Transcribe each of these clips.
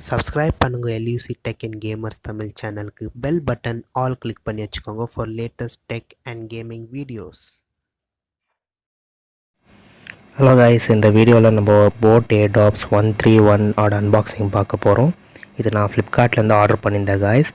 Subscribe பண்ணுங்க LUC Tech and Gamers Tamil சேனலுக்கு bell button all click பண்ணி வச்சுக்கோங்க for latest tech and gaming videos. Hello guys, இந்த வீடியோவில் நம்ம BoAt Airdopes 131 ஓட அன்பாக்சிங் பார்க்க போகிறோம். இது நான் ஃப்ளிப்கார்ட்லேருந்து ஆர்டர் பண்ணியிருந்தேன் guys.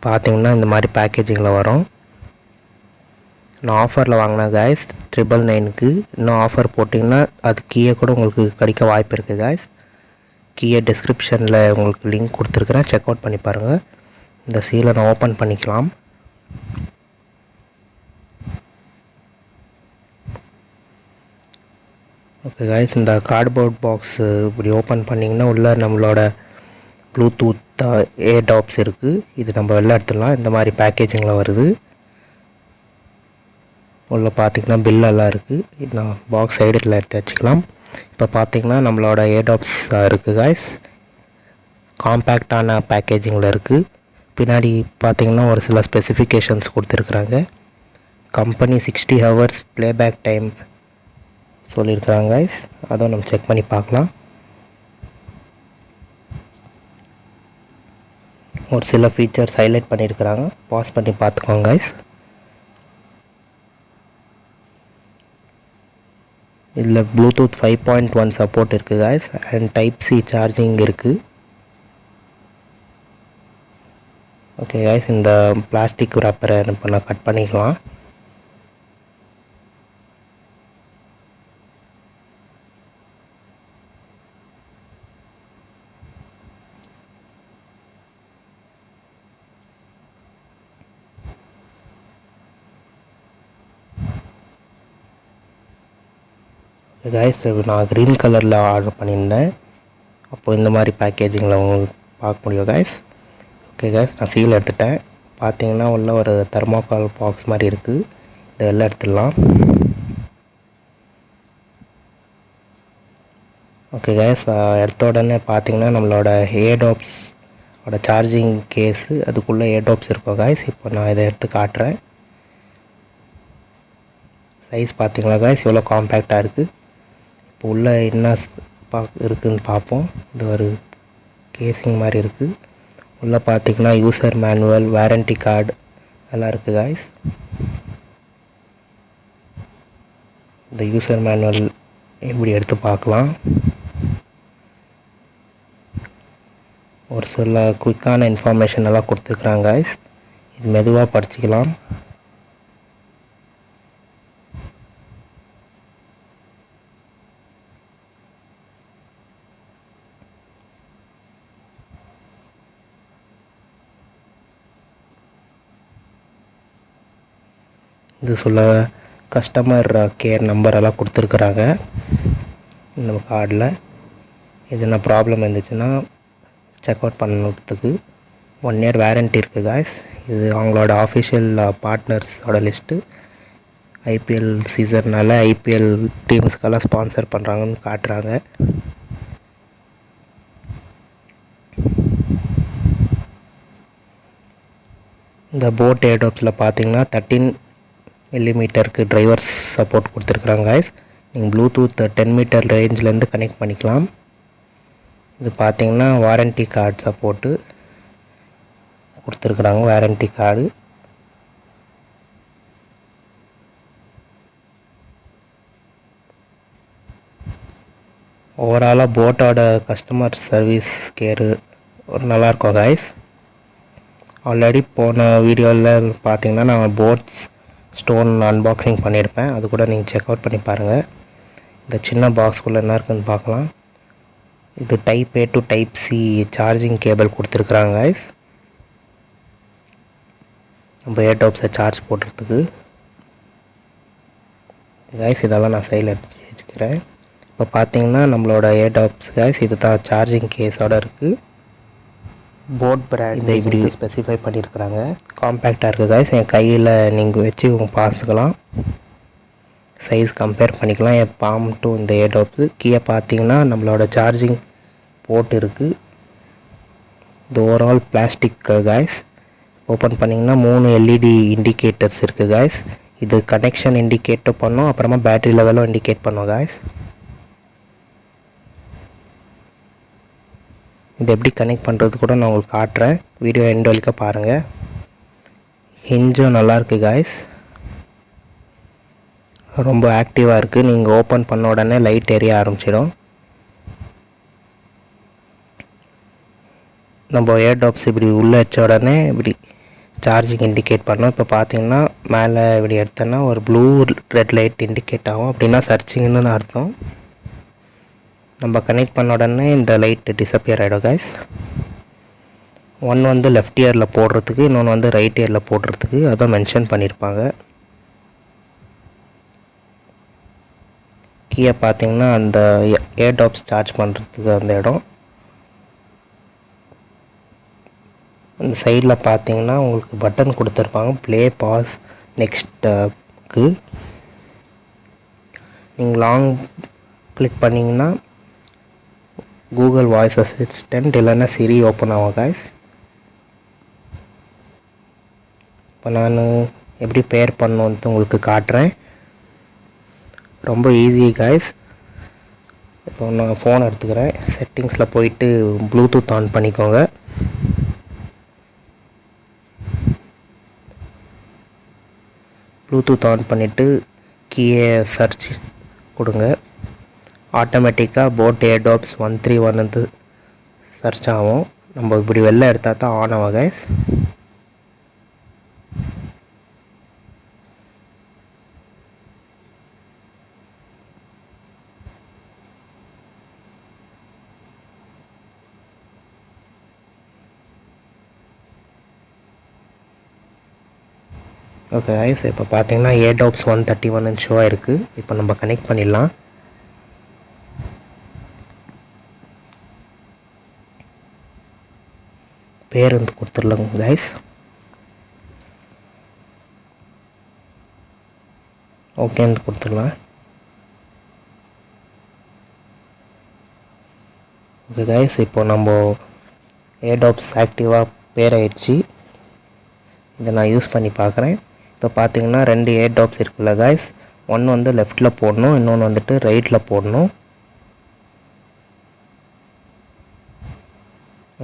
பார்த்தீங்கன்னா இந்த மாதிரி பேக்கேஜிங்கில் வரும். நான் ஆஃபரில் வாங்கினேன் guys 999க்கு. இன்னும் ஆஃபர் போட்டிங்கன்னா அது கீயை கூட உங்களுக்கு கிடைக்க வாய்ப்பு இருக்குது guys. கீயை டிஸ்கிரிப்ஷனில் உங்களுக்கு லிங்க் கொடுத்துருக்குறேன், செக் அவுட் பண்ணி பாருங்கள். இந்த சீலை நான் ஓப்பன் பண்ணிக்கலாம். ஓகே கைஸ், இந்த கார்ட்போர்ட் பாக்ஸ் இப்படி ஓப்பன் பண்ணிங்கன்னா உள்ளே நம்மளோட ப்ளூடூத் ஏர்டாப்ஸ் இருக்குது. இது நம்ம வெளில எடுத்துடலாம். இந்த மாதிரி பேக்கேஜிங்கில் வருது. உள்ளே பார்த்திங்கன்னா பில்லெல்லாம் இருக்குது. இது நான் பாக்ஸ் சைடில் எடுத்து வச்சுக்கலாம். இப்போ பார்த்திங்கன்னா நம்மளோட ஏர்டாப்ஸ் இருக்குது கைஸ். காம்பேக்டான பேக்கேஜிங்கில் இருக்குது. பின்னாடி பார்த்திங்கன்னா ஒரு சில ஸ்பெசிஃபிகேஷன்ஸ் கொடுத்துருக்குறாங்க. கம்பெனி 60 hours ப்ளேபேக் டைம் சொல்லியிருக்கிறாங்க கைஸ். அதுவும் நம்ம செக் பண்ணி பார்க்கலாம். ஒரு சில ஃபீச்சர்ஸ் ஹைலைட் பண்ணியிருக்கிறாங்க, பாஸ் பண்ணி பார்த்துக்கோங்க கைஸ். இதில் ப்ளூடூத் 5.1 சப்போர்ட் இருக்குது guys and type C charging இருக்குது. ஓகே கைஸ், இந்த பிளாஸ்டிக் ரேப்பரை இப்போ நான் கட் பண்ணிக்கலாம். கைஸ், நான் க்ரீன் கலரில் ஆர்டர் பண்ணியிருந்தேன். அப்போது இந்த மாதிரி பேக்கேஜிங்கில் உங்களுக்கு பார்க்க முடியும் கைஸ். ஓகே கைஸ், நான் சீல் எடுத்துட்டேன். பார்த்தீங்கன்னா உள்ள ஒரு தெர்மோகால் பாக்ஸ் மாதிரி இருக்குது. இதை எல்லாம் எடுத்துடலாம். ஓகே கைஸ், எடுத்த உடனே பார்த்தீங்கன்னா நம்மளோட ஏர்டாப்ஸோட சார்ஜிங் கேஸு, அதுக்குள்ளே ஏர்டாப்ஸ் இருக்கும் கைஸ். இப்போ நான் இதை எடுத்து காட்டுறேன். சைஸ் பார்த்தீங்களா கைஸ், எவ்வளோ காம்பேக்டாக இருக்குது. இப்போ உள்ள என்ன இருக்குதுன்னு பார்ப்போம். இது ஒரு கேசிங் மாதிரி இருக்குது. உள்ளே பார்த்திங்கன்னா யூசர் மேனுவல், வாரண்டி கார்டு எல்லாம் இருக்குது கைஸ். இந்த யூசர் மேனுவல் இப்படி எடுத்து பார்க்கலாம். ஒரு சில குயிக்கான இன்ஃபர்மேஷன் எல்லாம் கொடுத்துருக்குறாங்க கைஸ். இது மெதுவாக படிச்சுக்கலாம். இது சொல்ல கஸ்டமர் கேர் நம்பர் எல்லாம் கொடுத்துருக்குறாங்க நம்ம கார்டில். எதுனா ப்ராப்ளம் இருந்துச்சுன்னா செக் அவுட் பண்ணுறதுக்கு 1 year வாரண்ட்டி இருக்குது காய்ஸ். இது அவங்களோட ஆஃபிஷியல் பார்ட்னர்ஸோட லிஸ்ட்டு. ஐபிஎல் சீசன்னால் ஐபிஎல் டீம்ஸ்க்கெல்லாம் ஸ்பான்சர் பண்ணுறாங்கன்னு காட்டுறாங்க. இந்த BoAt Airdopesல பார்த்தீங்கன்னா 13mm டிரைவர்ஸ் சப்போர்ட் கொடுத்துருக்குறாங்க கைஸ். நீங்கள் ப்ளூடூத் 10 மீட்டர் ரேஞ்சிலேருந்து கனெக்ட் பண்ணிக்கலாம். இது பார்த்தீங்கன்னா வாரண்டி கார்டு சப்போர்ட்டு கொடுத்துருக்குறாங்க. வாரண்டி கார்டு ஓவராலாக BoAtோட கஸ்டமர் சர்வீஸ் கேரு ஒரு நல்லாயிருக்கும் கைஸ். ஆல்ரெடி போன வீடியோவில் பார்த்தீங்கன்னா நான் போட்ஸ் ஸ்டோன் அன்பாக்சிங் பண்ணியிருப்பேன். அது கூட நீங்கள் செக் அவுட் பண்ணி பாருங்கள். இந்த சின்ன பாக்ஸ்குள்ளே என்ன இருக்குதுன்னு பார்க்கலாம். இது type A to type C charging cable கொடுத்துருக்குறாங்க கைஸ். நம்ம ஏர்டாப்ஸை சார்ஜ் போடுறதுக்கு கைஸ். இதெல்லாம் நான் சைடில் எடுத்து வச்சுக்கிறேன். இப்போ பார்த்தீங்கன்னா நம்மளோட ஏர்டாப்ஸ் கைஸ் இது தான் சார்ஜிங் கேஸோடு இருக்குது. BoAt பிராண்ட் இதை இப்படி ஸ்பெசிஃபை பண்ணியிருக்கிறாங்க. காம்பேக்டாக இருக்குது கைஸ். என் கையில் நீங்கள் வச்சு பார்த்துக்கலாம். சைஸ் கம்பேர் பண்ணிக்கலாம். என் பாம் டு இந்த ஏர்டாப்ஸு. கீழே பார்த்தீங்கன்னா நம்மளோட சார்ஜிங் போர்ட் இருக்குது. இது ஓவரால் பிளாஸ்டிக் கைஸ். ஓப்பன் பண்ணிங்கன்னா 3 LED இண்டிகேட்டர்ஸ் இருக்குது கைஸ். இது கனெக்ஷன் இண்டிகேட்டும் பண்ணோம், அப்புறமா பேட்டரி லெவலும் இண்டிகேட் பண்ணோம் கைஸ். இது எப்படி கனெக்ட் பண்ணுறது கூட நான் உங்களுக்கு காட்டுறேன். வீடியோ எண்ட் வரைக்கும் பாருங்கள். ஹிஞ்சும் நல்லாயிருக்கு காய்ஸ், ரொம்ப ஆக்டிவாக இருக்குது. நீங்கள் ஓப்பன் பண்ண உடனே லைட் எரிய ஆரம்பிச்சிடும். நம்ம ஏர்டாப்ஸ் இப்படி உள்ளே வச்ச உடனே இப்படி சார்ஜிங் இண்டிகேட் பண்ணோம். இப்போ பார்த்தீங்கன்னா மேலே இப்படி எடுத்தோன்னா ஒரு ப்ளூ ரெட் லைட் இண்டிகேட் ஆகும். அப்படின்னா சர்ச்சிங்னு தான் அர்த்தம். நம்ம கனெக்ட் பண்ண உடனே இந்த லைட் டிஸப்பியர் ஆகிடும் காய்ஸ். ஒன்று வந்து லெஃப்ட் இயரில் போடுறதுக்கு, இன்னொன்று வந்து ரைட் இயரில் போடுறதுக்கு, அதான் மென்ஷன் பண்ணியிருப்பாங்க. கீழே பார்த்தீங்கன்னா அந்த ஏர்டாப்ஸ் சார்ஜ் பண்ணுறதுக்கு அந்த இடம். அந்த சைடில் பார்த்தீங்கன்னா உங்களுக்கு பட்டன் கொடுத்துருப்பாங்க, ப்ளே, பாஸ், நெக்ஸ்ட்டுக்கு. நீங்கள் லாங் கிளிக் பண்ணிங்கன்னா கூகுள் வாய்ஸ் அசிஸ்டண்ட் இல்லைன்னா சிரி ஓப்பன் ஆகும் காய்ஸ். இப்போ நான் எப்படி பேர் பண்ணணுன்ட்டு உங்களுக்கு காட்டுறேன். ரொம்ப ஈஸி காய்ஸ். இப்போ நான் ஃபோன் எடுத்துக்கிறேன். செட்டிங்ஸில் போயிட்டு ப்ளூடூத் ஆன் பண்ணிக்கோங்க. ப்ளூடூத் ஆன் பண்ணிவிட்டு கீழே சர்ச் கொடுங்க. ஆட்டோமேட்டிக்காக BoAt Airdopes 131 வந்து சர்ச் ஆகும். நம்ம இப்படி வெளில எடுத்தால் தான் ஆன் ஆகும் கைஸ். ஓகே கைஸ், இப்போ பார்த்தீங்கன்னா Airdopes 131 ஷோ ஆயிருக்கு. இப்போ நம்ம கனெக்ட் பண்ணிடலாம். பேர் வந்து கொடுத்துடலாங்க கைஸ். ஓகேன்னு கொடுத்துடலாம். ஓகே கைஸ், இப்போ நம்ம Airdopes ஆக்டிவாக பேர் ஆயிடுச்சு. இதை நான் யூஸ் பண்ணி பார்க்குறேன். இப்போ பார்த்தீங்கன்னா 2 Airdopes இருக்குல்ல கைஸ். ஒன்று வந்து லெஃப்ட்டில் போடணும், இன்னொன்று வந்துட்டு ரைட்டில் போடணும்.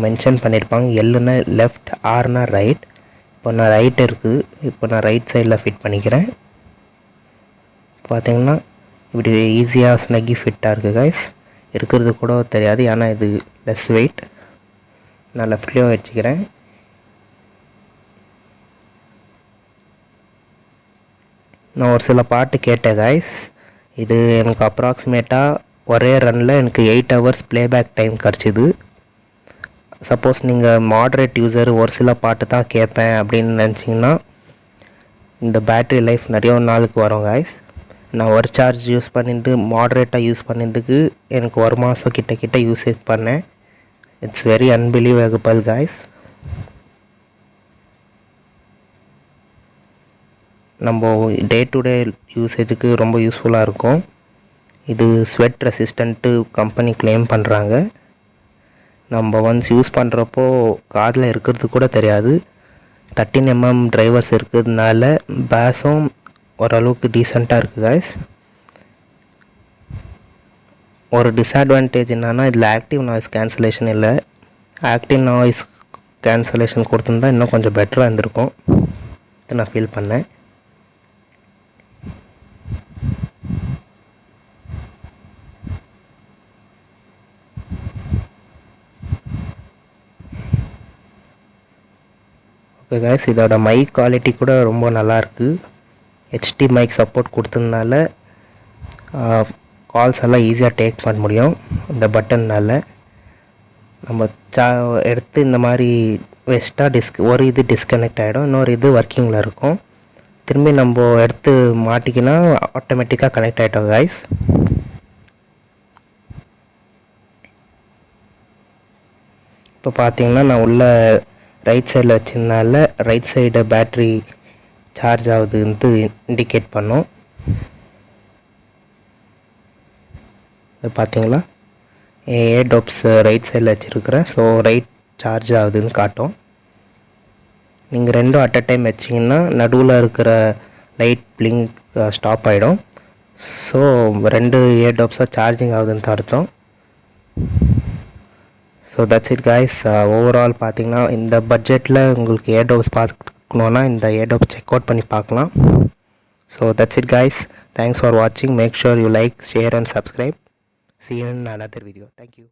மென்ஷன் பண்ணியிருப்பாங்க. எல்லுன்னா லெஃப்ட், ஆர்னா ரைட். இப்போ நான் ரைட் இருக்குது, இப்போ நான் ரைட் சைடில் ஃபிட் பண்ணிக்கிறேன். பார்த்தீங்கன்னா இப்படி ஈஸியாக ஸ்னக்கி ஃபிட்டாக இருக்குது கைஸ். இருக்கிறது கூட தெரியாது, ஏன்னா இது லெஸ் வெயிட். நான் லெஃப்ட்லேயும் வச்சுக்கிறேன். நான் ஒரு சில பாட்டு கேட்டேன் கைஸ். இது எனக்கு அப்ராக்சிமேட்டாக ஒரே ரனில் எனக்கு 8 ஹவர்ஸ் ப்ளேபேக் டைம் கிடச்சிது. சப்போஸ் நீங்கள் மாட்ரேட் யூஸர் ஒரு சில பாட்டு தான் கேட்பேன் அப்படின்னு நினச்சிங்கன்னா இந்த பேட்ரி லைஃப் நிறைய நாளுக்கு வரும் கைஸ். நான் ஒரு சார்ஜ் யூஸ் பண்ணிட்டு மாட்ரேட்டாக யூஸ் பண்ணியதுக்கு எனக்கு ஒரு மாதம் கிட்ட யூஸேஜ் பண்ணேன். It's very unbelievable guys. நம்ம டே டு டே யூசேஜுக்கு ரொம்ப யூஸ்ஃபுல்லாக இருக்கும். இது ஸ்வெட் ரெசிஸ்டண்ட்டு கம்பெனி கிளைம் பண்ணுறாங்க. நம்ம ஒன்ஸ் யூஸ் பண்ணுறப்போ காதில் இருக்கிறது கூட தெரியாது. 13mm டிரைவர்ஸ் இருக்கிறதுனால பேஸும் ஓரளவுக்கு டீசெண்டாக இருக்குது கைஸ். ஒரு டிஸ்அட்வான்டேஜ் என்னென்னா இதில் ஆக்டிவ் நாய்ஸ் கேன்சலேஷன் இல்லை. ஆக்டிவ் நாய்ஸ் கேன்சலேஷன் கொடுத்துருந்தா இன்னும் கொஞ்சம் பெட்டராக இருந்திருக்கும், நான் ஃபீல் பண்ணேன். ஓகே கைஸ், இதோட மைக் குவாலிட்டி கூட ரொம்ப நல்லாயிருக்கு. ஹெச்டி மைக் சப்போர்ட் கொடுத்ததுனால கால்ஸ் எல்லாம் ஈஸியாக டேக் பண்ண முடியும் இந்த பட்டன்னால். நம்ம எடுத்து இந்த மாதிரி வச்சுட்டா ஒரு இது டிஸ்கனெக்ட் ஆகிடும், இன்னொரு இது ஒர்க்கிங்கில் இருக்கும். திரும்பி நம்ம எடுத்து மாட்டிக்கினா ஆட்டோமேட்டிக்காக கனெக்ட் ஆகிட்டோம் கைஸ். இப்போ பார்த்தீங்கன்னா நான் உள்ள ரைட் சைடில் வச்சதுனால ரைட் சைடு பேட்ரி சார்ஜ் ஆகுதுன்ட்டு இண்டிகேட் பண்ணோம். இது பார்த்தீங்களா, Airdopes ரைட் சைடில் வச்சுருக்கிறேன். ஸோ ரைட் சார்ஜ் ஆகுதுன்னு காட்டும். நீங்கள் ரெண்டும் அட் அ டைம் வச்சிங்கன்னா நடுவில் இருக்கிற லைட் பிளிங்க் ஸ்டாப் ஆகிடும். ஸோ 2 Airdopes சார்ஜிங் ஆகுதுன்னு அர்த்தம். So that's it guys. Overall பார்த்தீங்கன்னா இந்த பட்ஜெட்டில் உங்களுக்கு ஏர்டோப்ஸ் பார்க்கணுன்னா இந்த ஏர்டோப் செக் அவுட் பண்ணி பார்க்கலாம். So that's it guys. Thanks for வாட்சிங். Make sure you like, share and subscribe. See you in another video. Thank you.